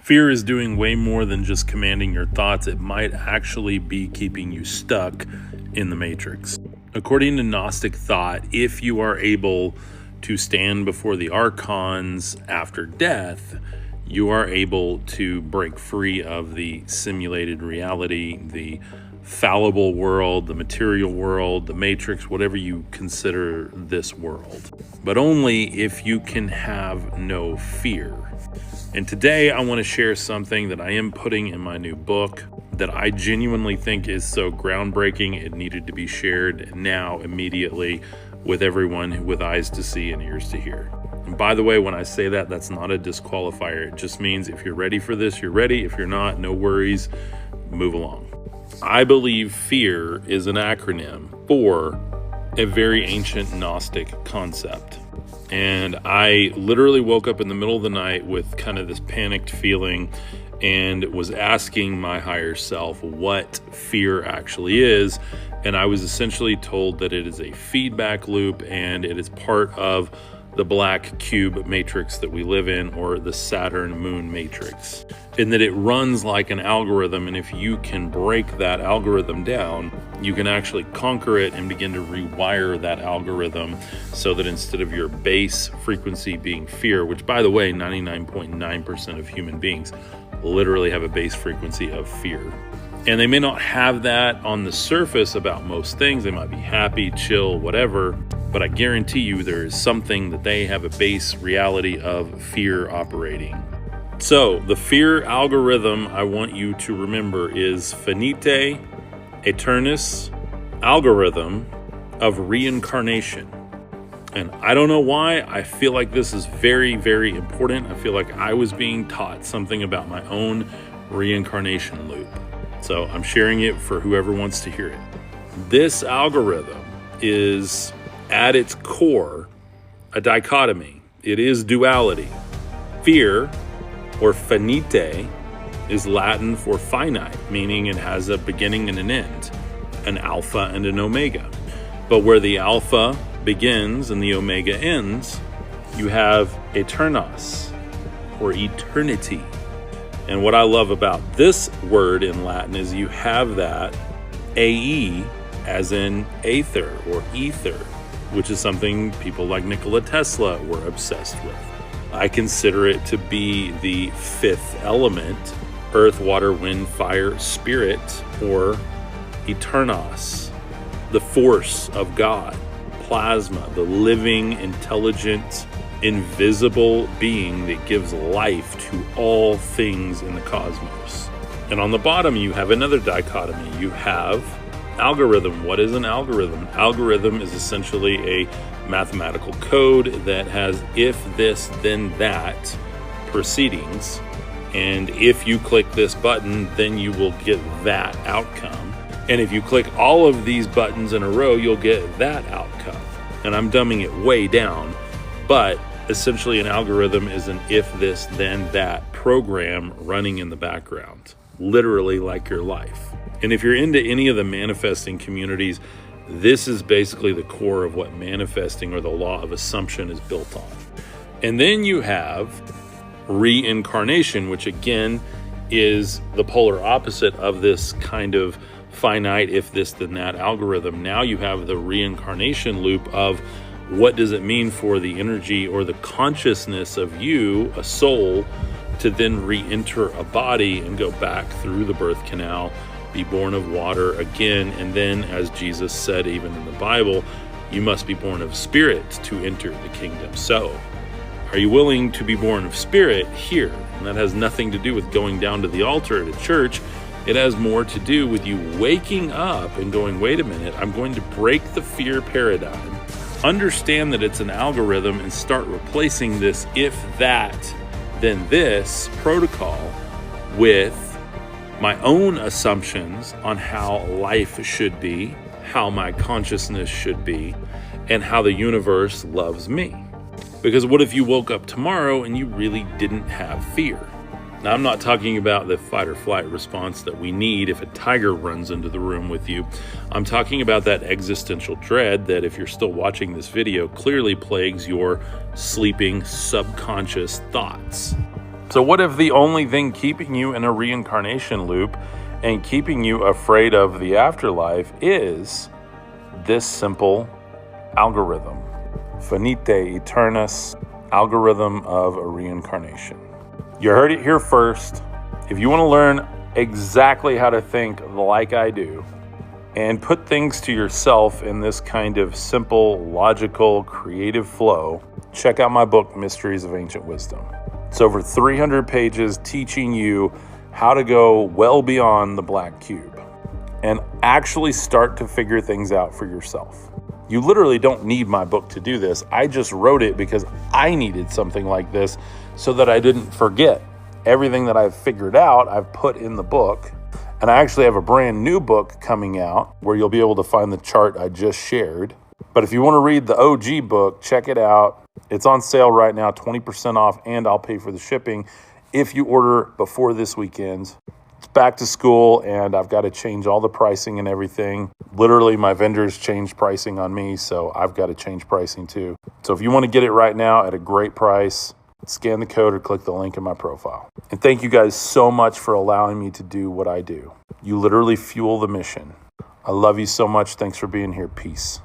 Fear is doing way more than just commanding your thoughts. It might actually be keeping you stuck in the matrix. According to Gnostic thought, if you are able to stand before the archons after death, you are able to break free of the simulated reality, the fallible world, the material world, the matrix, whatever you consider this world. But only if you can have no fear. And today I want to share something that I am putting in my new book that I genuinely think is so groundbreaking. It needed to be shared now, immediately, with everyone with eyes to see and ears to hear. And by the way, when I say that, that's not a disqualifier. It just means if you're ready for this, you're ready. If you're not, no worries, move along. I believe fear is an acronym for a very ancient Gnostic concept. And I literally woke up in the middle of the night with kind of this panicked feeling and was asking my higher self what fear actually is. And I was essentially told that it is a feedback loop and it is part of the black cube matrix that we live in, or the Saturn moon matrix, and that it runs like an algorithm. And if you can break that algorithm down, you can actually conquer it and begin to rewire that algorithm so that instead of your base frequency being fear, which by the way, 99.9% of human beings literally have a base frequency of fear. And they may not have that on the surface about most things. They might be happy, chill, whatever. But I guarantee you there is something that they have a base reality of fear operating. So the fear algorithm I want you to remember is finite aeternis algorithm of reincarnation. And I don't know why, I feel like this is very, very important. I feel like I was being taught something about my own reincarnation loop. So I'm sharing it for whoever wants to hear it. This algorithm is at its core a dichotomy. It is duality. Fear, or finite, is Latin for finite, meaning it has a beginning and an end, an alpha and an omega. But where the alpha begins and the omega ends, you have aeternos, or eternity. And what I love about this word in Latin is you have that ae as in aether or ether, which is something people like Nikola Tesla were obsessed with. I consider it to be the fifth element, earth, water, wind, fire, spirit, or eternos, the force of God, plasma, the living, intelligent, invisible being that gives life to all things in the cosmos. And on the bottom, you have another dichotomy. You have algorithm. What is an algorithm? Algorithm is essentially a mathematical code that has if this, then that proceedings. And if you click this button, then you will get that outcome. And if you click all of these buttons in a row, you'll get that outcome. And I'm dumbing it way down, but essentially an algorithm is an if this, then that program running in the background, literally like your life. And if you're into any of the manifesting communities, this is basically the core of what manifesting, or the law of assumption, is built on. And then you have reincarnation, which again is the polar opposite of this kind of finite if this then that algorithm. Now you have the reincarnation loop of what does it mean for the energy or the consciousness of you, a soul, to then re-enter a body and go back through the birth canal, be born of water again. And then, as Jesus said even in the Bible, you must be born of spirit to enter the kingdom. So are you willing to be born of spirit here? And that has nothing to do with going down to the altar at a church. It has more to do with you waking up and going, wait a minute, I'm going to break the fear paradigm, understand that it's an algorithm, and start replacing this if that, then this protocol with my own assumptions on how life should be, how my consciousness should be, and how the universe loves me. Because what if you woke up tomorrow and you really didn't have fear? Now, I'm not talking about the fight or flight response that we need if a tiger runs into the room with you. I'm talking about that existential dread that, if you're still watching this video, clearly plagues your sleeping subconscious thoughts. So what if the only thing keeping you in a reincarnation loop and keeping you afraid of the afterlife is this simple algorithm? Finite Aeternus, algorithm of a reincarnation. You heard it here first. If you want to learn exactly how to think like I do and put things to yourself in this kind of simple, logical, creative flow, check out my book, Mysteries of Ancient Wisdom. It's over 300 pages teaching you how to go well beyond the black cube and actually start to figure things out for yourself. You literally don't need my book to do this. I just wrote it because I needed something like this so that I didn't forget. Everything that I've figured out, I've put in the book. And I actually have a brand new book coming out where you'll be able to find the chart I just shared. But if you want to read the OG book, check it out. It's on sale right now, 20% off, and I'll pay for the shipping if you order before this weekend. It's back to school, and I've got to change all the pricing and everything. Literally, my vendors changed pricing on me, so I've got to change pricing too. So if you want to get it right now at a great price, scan the code or click the link in my profile. And thank you guys so much for allowing me to do what I do. You literally fuel the mission. I love you so much. Thanks for being here. Peace.